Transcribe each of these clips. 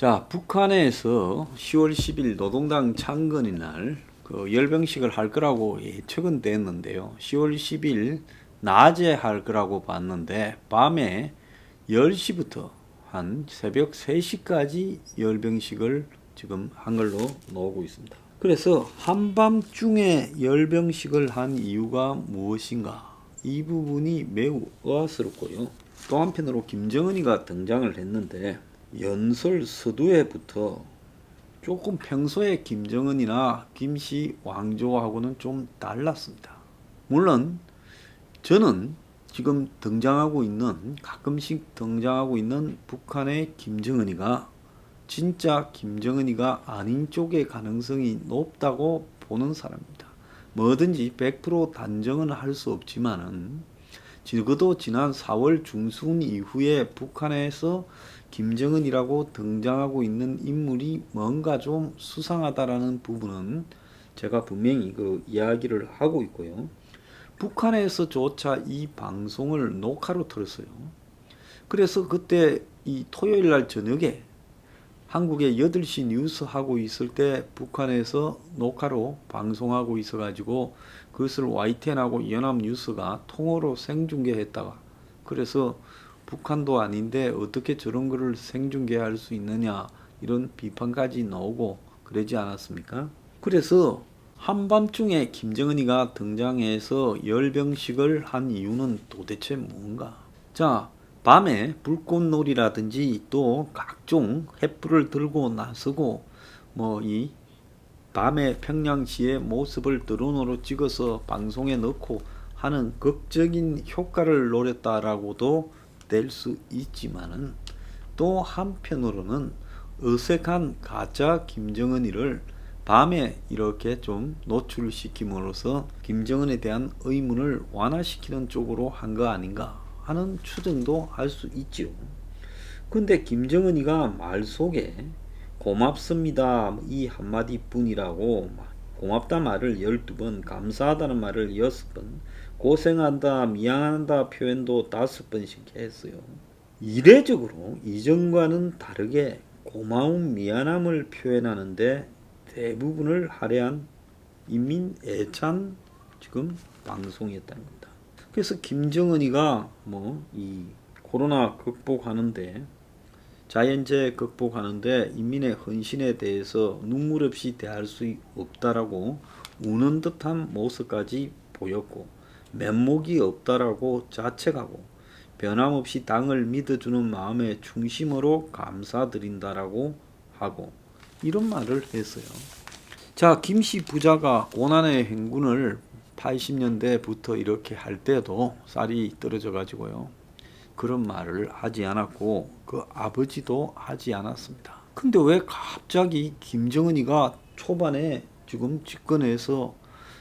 자, 북한에서 10월 10일 노동당 창건의 날 열병식을 할 거라고 예측은 됐는데요. 10월 10일 낮에 할 거라고 봤는데 밤에 10시부터 한 새벽 3시까지 열병식을 지금 한 걸로 나오고 있습니다. 그래서 한밤중에 열병식을 한 이유가 무엇인가? 이 부분이 매우 의아스럽고요. 또 한편으로 김정은이가 등장을 했는데 연설 서두에부터 조금 평소에 김정은이나 김씨 왕조하고는 좀 달랐습니다. 물론 저는 지금 가끔씩 등장하고 있는 북한의 김정은이가 진짜 김정은이가 아닌 쪽의 가능성이 높다고 보는 사람입니다. 뭐든지 100% 단정은 할 수 없지만은 적어도 지난 4월 중순 이후에 북한에서 김정은이라고 등장하고 있는 인물이 뭔가 좀 수상하다라는 부분은 제가 분명히 이야기를 하고 있고요. 북한에서조차 이 방송을 녹화로 틀었어요. 그래서 그때 이 토요일 날 저녁에 한국의 8시 뉴스 하고 있을 때 북한에서 녹화로 방송하고 있어가지고 그것을 YTN하고 연합뉴스가 통으로 생중계했다가 그래서 북한도 아닌데 어떻게 저런 거를 생중계할 수 있느냐 이런 비판까지 나오고 그러지 않았습니까? 그래서 한밤중에 김정은이가 등장해서 열병식을 한 이유는 도대체 뭔가? 자, 밤에 불꽃놀이라든지 또 각종 횃불을 들고 나서고 이 밤에 평양시의 모습을 드론으로 찍어서 방송에 넣고 하는 극적인 효과를 노렸다라고도 될 수 있지만은 또 한편으로는 어색한 가짜 김정은이를 밤에 이렇게 좀 노출시킴으로써 김정은에 대한 의문을 완화시키는 쪽으로 한 거 아닌가 하는 추정도 할 수 있지요. 근데 김정은이가 말 속에 고맙습니다 이 한마디 뿐이라고 고맙다 말을 12번, 감사하다는 말을 6번, 고생한다, 미안하다 표현도 5번씩 했어요. 이례적으로 이전과는 다르게 고마움, 미안함을 표현하는데 대부분을 할애한 인민 애찬 지금 방송이었다는 겁니다. 그래서 김정은이가 이 코로나 극복하는데 자연재해 극복하는데 인민의 헌신에 대해서 눈물 없이 대할 수 없다라고 우는 듯한 모습까지 보였고 면목이 없다라고 자책하고 변함없이 당을 믿어주는 마음의 중심으로 감사드린다라고 하고 이런 말을 했어요. 자, 김씨 부자가 고난의 행군을 80년대부터 이렇게 할 때도 쌀이 떨어져 가지고요. 그런 말을 하지 않았고 그 아버지도 하지 않았습니다. 근데 왜 갑자기 김정은이가 초반에 지금 집권해서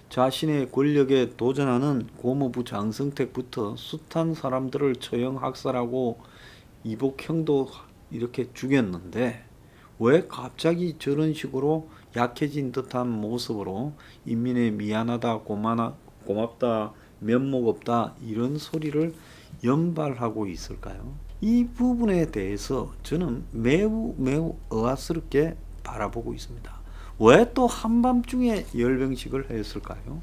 자신의 권력에 도전하는 고모부 장성택부터 숱한 사람들을 처형 학살하고 이복형도 이렇게 죽였는데 왜 갑자기 저런 식으로 약해진 듯한 모습으로 인민의 미안하다, 고맙다, 면목 없다 이런 소리를 연발하고 있을까요? 이 부분에 대해서 저는 매우 의아스럽게 바라보고 있습니다. 왜 또 한밤중에 열병식을 했을까요?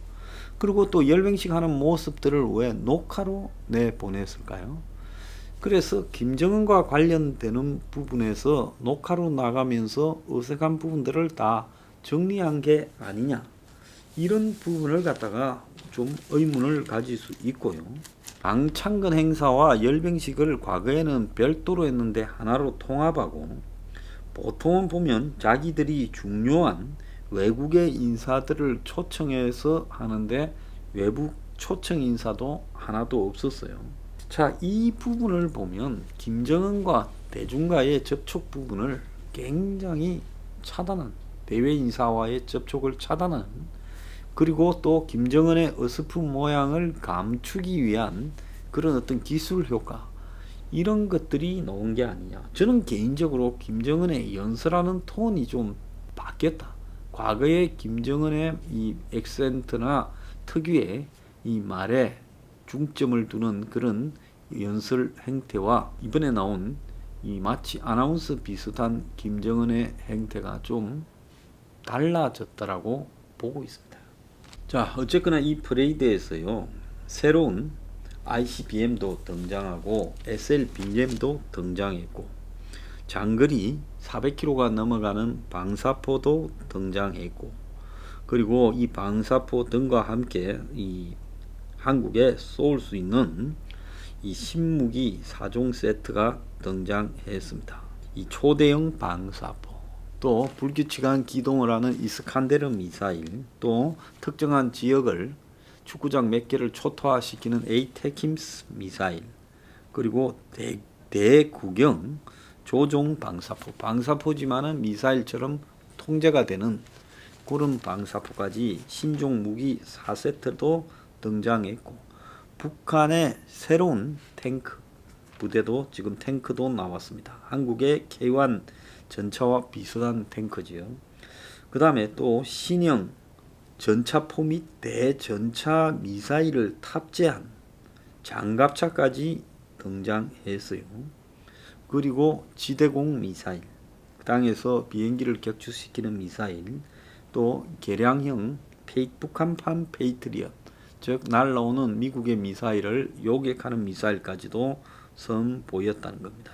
그리고 또 열병식 하는 모습들을 왜 녹화로 내보냈을까요? 그래서 김정은과 관련되는 부분에서 녹화로 나가면서 어색한 부분들을 다 정리한 게 아니냐 이런 부분을 갖다가 좀 의문을 가질 수 있고요. 당창건 행사와 열병식을 과거에는 별도로 했는데 하나로 통합하고 보통은 보면 자기들이 중요한 외국의 인사들을 초청해서 하는데 외부 초청 인사도 하나도 없었어요. 자, 이 부분을 보면 김정은과 대중과의 접촉 부분을 굉장히 차단한 대외 인사와의 접촉을 차단하는 그리고 또 김정은의 어설픈 모양을 감추기 위한 그런 어떤 기술 효과 이런 것들이 나온 게 아니냐. 저는 개인적으로 김정은의 연설하는 톤이 좀 바뀌었다. 과거의 김정은의 이 액센트나 특유의 이 말에 중점을 두는 그런 연설 행태와 이번에 나온 이 마치 아나운서 비슷한 김정은의 행태가 좀 달라졌다라고 보고 있습니다. 자, 어쨌거나 이 퍼레이드에서요, 새로운 ICBM도 등장하고 SLBM도 등장했고, 장거리 400km가 넘어가는 방사포도 등장했고, 그리고 이 방사포 등과 함께 이 한국에 쏠 수 있는 이 신무기 4종 세트가 등장했습니다. 이 초대형 방사포, 또 불규칙한 기동을 하는 이스칸데르 미사일, 또 특정한 지역을 축구장 몇 개를 초토화시키는 에이테킴스 미사일, 그리고 대구경 조종 방사포, 방사포지만은 미사일처럼 통제가 되는 그런 방사포까지 신종 무기 4세트도 등장했고, 북한의 새로운 탱크 부대도 지금 탱크도 나왔습니다. 한국의 K1 전차와 비슷한 탱크지요. 그 다음에 또 신형 전차포 및 대전차 미사일을 탑재한 장갑차까지 등장했어요. 그리고 지대공 미사일, 땅에서 비행기를 격추시키는 미사일, 또 개량형 북한판 페이트리엇, 즉 날라오는 미국의 미사일을 요격하는 미사일까지도 선보였다는 겁니다.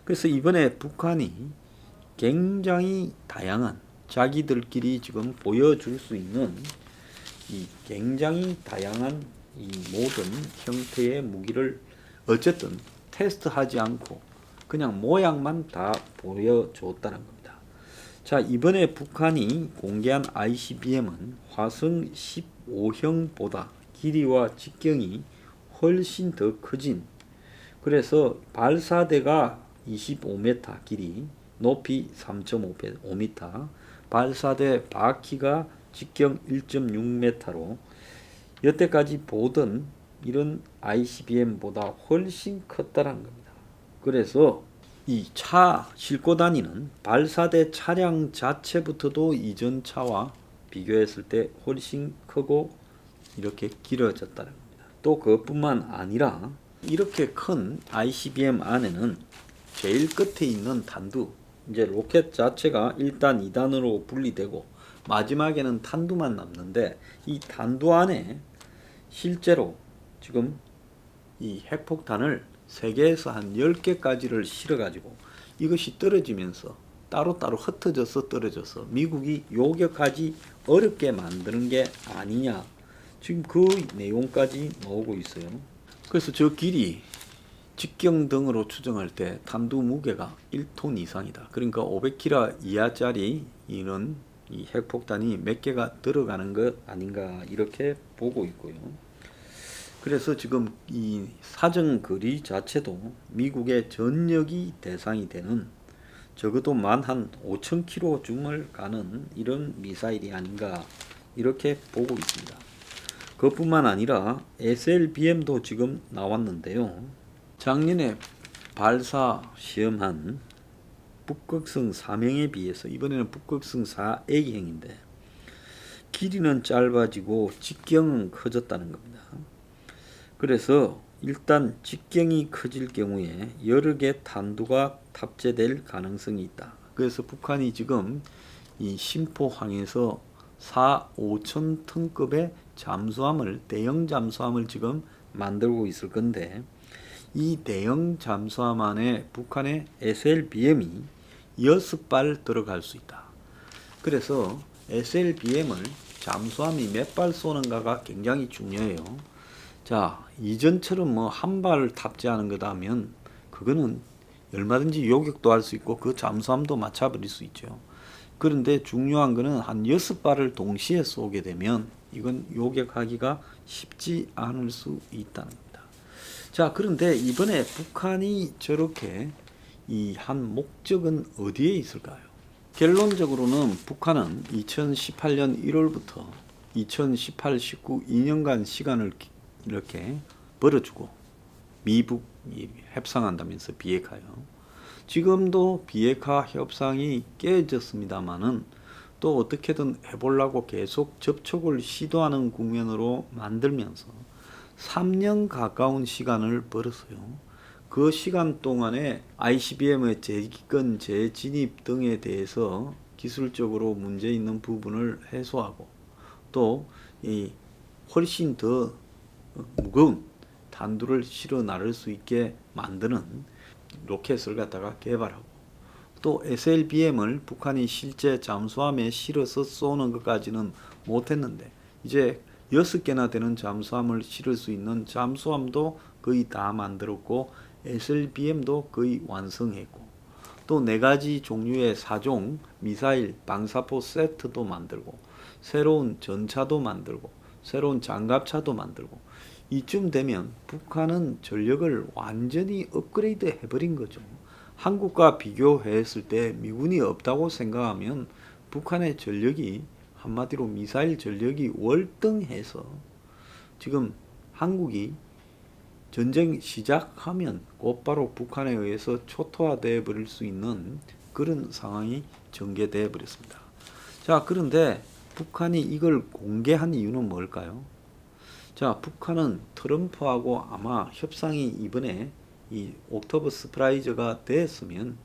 그래서 이번에 북한이 굉장히 다양한, 자기들끼리 지금 보여줄 수 있는 이 굉장히 다양한 이 모든 형태의 무기를 어쨌든 테스트하지 않고 그냥 모양만 다 보여줬다는 겁니다. 자, 이번에 북한이 공개한 ICBM은 화성 15형보다 길이와 직경이 훨씬 더 커진, 그래서 발사대가 25m 길이, 높이 3.5m, 발사대 바퀴가 직경 1.6m로 여태까지 보던 이런 ICBM보다 훨씬 컸다는 겁니다. 그래서 이 차 싣고 다니는 발사대 차량 자체부터도 이전 차와 비교했을 때 훨씬 크고 이렇게 길어졌다는 겁니다. 또 그것뿐만 아니라 이렇게 큰 ICBM 안에는 제일 끝에 있는 탄두, 이제 로켓 자체가 1단, 2단으로 분리되고 마지막에는 탄두만 남는데, 이 탄두 안에 실제로 지금 이 핵폭탄을 3개에서 한 10개까지를 실어가지고 이것이 떨어지면서 따로따로 흩어져서 떨어져서 미국이 요격하기 어렵게 만드는 게 아니냐, 지금 그 내용까지 나오고 있어요. 그래서 저 길이 직경 등으로 추정할 때 탄두 무게가 1톤 이상이다. 그러니까 500kg 이하짜리 이런 이 핵폭탄이 몇 개가 들어가는 것 아닌가, 이렇게 보고 있고요. 그래서 지금 이 사정 거리 자체도 미국의 전역이 대상이 되는, 적어도 만 한 5,000km쯤을 가는 이런 미사일이 아닌가, 이렇게 보고 있습니다. 그것뿐만 아니라 SLBM도 지금 나왔는데요. 작년에 발사 시험한 북극성 4명에 비해서 이번에는 북극성 4A형인데 길이는 짧아지고 직경은 커졌다는 겁니다. 그래서 일단 직경이 커질 경우에 여러 개 탄두가 탑재될 가능성이 있다. 그래서 북한이 지금 이 심포항에서 5천 톤급의 잠수함을, 대형 잠수함을 지금 만들고 있을 건데, 이 대형 잠수함 안에 북한의 SLBM이 6발 들어갈 수 있다. 그래서 SLBM을 잠수함이 몇 발 쏘는가가 굉장히 중요해요. 자, 이전처럼 뭐 한 발 탑재하는 거다 하면 그거는 얼마든지 요격도 할 수 있고 그 잠수함도 맞춰버릴 수 있죠. 그런데 중요한 거는 한 6발을 동시에 쏘게 되면 이건 요격하기가 쉽지 않을 수 있다는 겁니다. 자, 그런데 이번에 북한이 저렇게 이 한 목적은 어디에 있을까요? 결론적으로는 북한은 2018년 1월부터 2018, 19, 2년간 시간을 이렇게 벌어주고 미북이 협상한다면서 비핵화요. 지금도 비핵화 협상이 깨졌습니다마는 또 어떻게든 해보려고 계속 접촉을 시도하는 국면으로 만들면서 3년 가까운 시간을 벌었어요. 그 시간 동안에 ICBM의 재기권, 재진입 등에 대해서 기술적으로 문제 있는 부분을 해소하고 또 이 훨씬 더 무거운 탄두를 실어 나를 수 있게 만드는 로켓을 갖다가 개발하고 또 SLBM을 북한이 실제 잠수함에 실어서 쏘는 것까지는 못했는데 이제 6개나 되는 잠수함을 실을 수 있는 잠수함도 거의 다 만들었고 SLBM도 거의 완성했고 또 4가지 종류의 4종 미사일 방사포 세트도 만들고 새로운 전차도 만들고 새로운 장갑차도 만들고 이쯤 되면 북한은 전력을 완전히 업그레이드 해버린 거죠. 한국과 비교했을 때 미군이 없다고 생각하면 북한의 전력이 한마디로 미사일 전력이 월등해서 지금 한국이 전쟁 시작하면 곧바로 북한에 의해서 초토화되어 버릴 수 있는 그런 상황이 전개되어 버렸습니다. 자, 그런데 북한이 이걸 공개한 이유는 뭘까요? 자, 북한은 트럼프하고 아마 협상이 이번에 이 옥토버 서프라이즈가 됐으면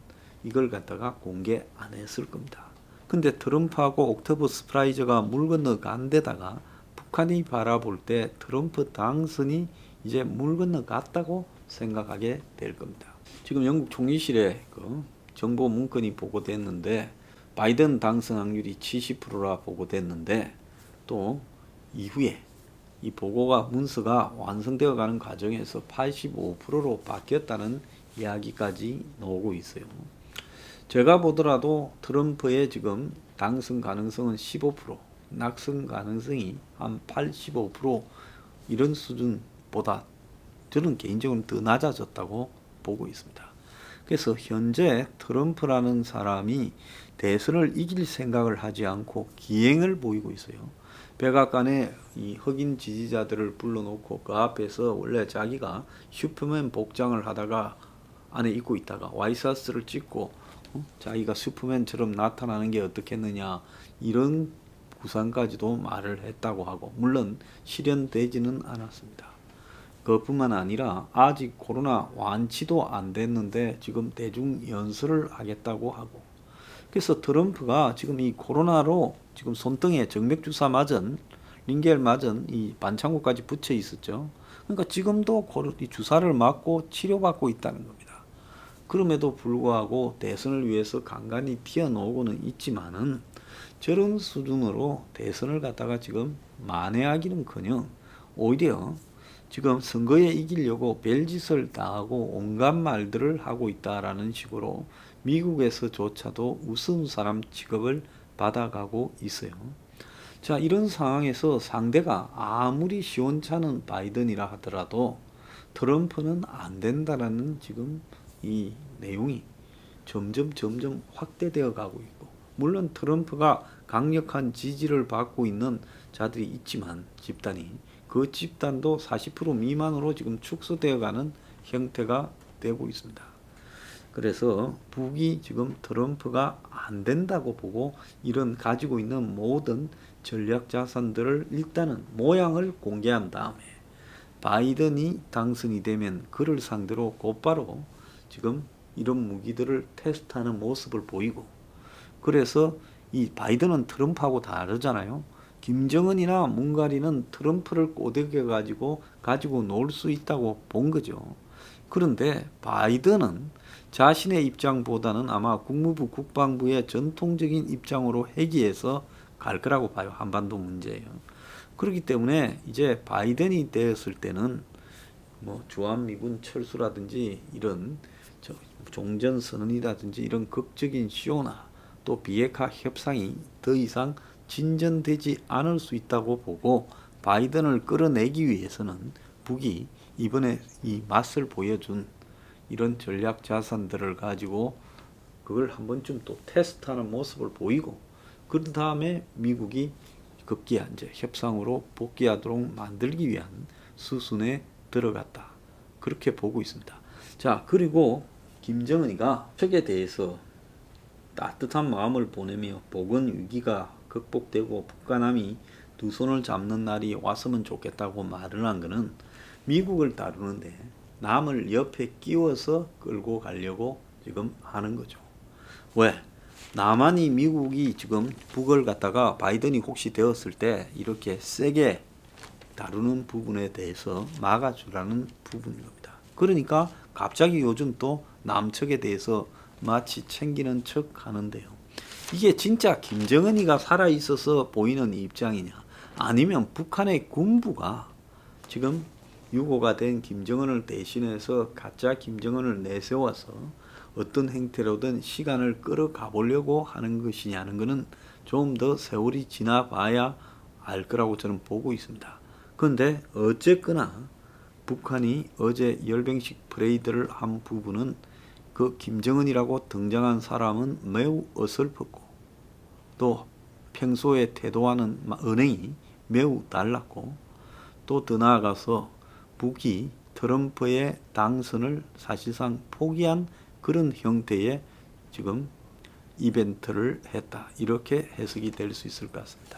이걸 갖다가 공개 안 했을 겁니다. 근데 트럼프하고 옥토버 서프라이즈가 물 건너간 데다가 북한이 바라볼 때 트럼프 당선이 이제 물 건너갔다고 생각하게 될 겁니다. 지금 영국 총리실에 그 정보 문건이 보고됐는데 바이든 당선 확률이 70%라 보고됐는데 또 이후에 이 보고가 문서가 완성되어 가는 과정에서 85%로 바뀌었다는 이야기까지 나오고 있어요. 제가 보더라도 트럼프의 지금 당선 가능성은 15%, 낙선 가능성이 한 85% 이런 수준보다 저는 개인적으로 더 낮아졌다고 보고 있습니다. 그래서 현재 트럼프라는 사람이 대선을 이길 생각을 하지 않고 기행을 보이고 있어요. 백악관에 이 흑인 지지자들을 불러놓고 그 앞에서 원래 자기가 슈퍼맨 복장을 하다가 안에 입고 있다가 와이셔츠를 찍고 자기가 슈퍼맨처럼 나타나는 게 어떻겠느냐 이런 구상까지도 말을 했다고 하고 물론 실현되지는 않았습니다. 그것뿐만 아니라 아직 코로나 완치도 안 됐는데 지금 대중 연설을 하겠다고 하고 그래서 트럼프가 지금 이 코로나로 지금 손등에 정맥주사 맞은 링겔 맞은 이 반창고까지 붙여 있었죠. 그러니까 지금도 이 주사를 맞고 치료받고 있다는 겁니다. 그럼에도 불구하고 대선을 위해서 간간히 튀어나오고는 있지만은 저런 수준으로 대선을 갖다가 지금 만회하기는커녕 오히려 지금 선거에 이기려고 별짓을 다하고 온갖 말들을 하고 있다라는 식으로 미국에서조차도 우스운 사람 취급을 받아가고 있어요. 자, 이런 상황에서 상대가 아무리 시원찮은 바이든이라 하더라도 트럼프는 안 된다라는 지금 이 내용이 점점 확대되어 가고 있고 물론 트럼프가 강력한 지지를 받고 있는 자들이 있지만 집단이 그 집단도 40% 미만으로 지금 축소되어 가는 형태가 되고 있습니다. 그래서 북이 지금 트럼프가 안 된다고 보고 이런 가지고 있는 모든 전략 자산들을 일단은 모양을 공개한 다음에 바이든이 당선이 되면 그를 상대로 곧바로 지금 이런 무기들을 테스트하는 모습을 보이고 그래서 이 바이든은 트럼프하고 다르잖아요. 김정은이나 문가리는 트럼프를 꼬드겨 가지고 놀 수 있다고 본 거죠. 그런데 바이든은 자신의 입장보다는 아마 국무부 국방부의 전통적인 입장으로 회귀해서 갈 거라고 봐요. 한반도 문제예요. 그렇기 때문에 이제 바이든이 되었을 때는 뭐 주한미군 철수라든지 이런 종전선언이라든지 이런 극적인 쇼나 또 비핵화 협상이 더 이상 진전되지 않을 수 있다고 보고 바이든을 끌어내기 위해서는 북이 이번에 이 맛을 보여준 이런 전략 자산들을 가지고 그걸 한 번쯤 또 테스트하는 모습을 보이고 그런 다음에 미국이 급기야 이제 협상으로 복귀하도록 만들기 위한 수순에 들어갔다. 그렇게 보고 있습니다. 자, 그리고 김정은이가 책에 대해서 따뜻한 마음을 보내며 보건 위기가 극복되고 북한함이 두 손을 잡는 날이 왔으면 좋겠다고 말을 한 거는 미국을 다루는데 남을 옆에 끼워서 끌고 가려고 지금 하는 거죠. 왜? 남한이 미국이 지금 북을 갖다가 바이든이 혹시 되었을 때 이렇게 세게 다루는 부분에 대해서 막아주라는 부분인 겁니다. 그러니까 갑자기 요즘 또 남측에 대해서 마치 챙기는 척 하는데요. 이게 진짜 김정은이가 살아있어서 보이는 입장이냐, 아니면 북한의 군부가 지금 유고가 된 김정은을 대신해서 가짜 김정은을 내세워서 어떤 행태로든 시간을 끌어가 보려고 하는 것이냐는 것은 좀 더 세월이 지나봐야 알 거라고 저는 보고 있습니다. 그런데 어쨌거나 북한이 어제 열병식 퍼레이드를 한 부분은 그 김정은이라고 등장한 사람은 매우 어설펐고 또 평소의 태도와는 언행이 매우 달랐고 또 더 나아가서 북이 트럼프의 당선을 사실상 포기한 그런 형태의 지금 이벤트를 했다. 이렇게 해석이 될 수 있을 것 같습니다.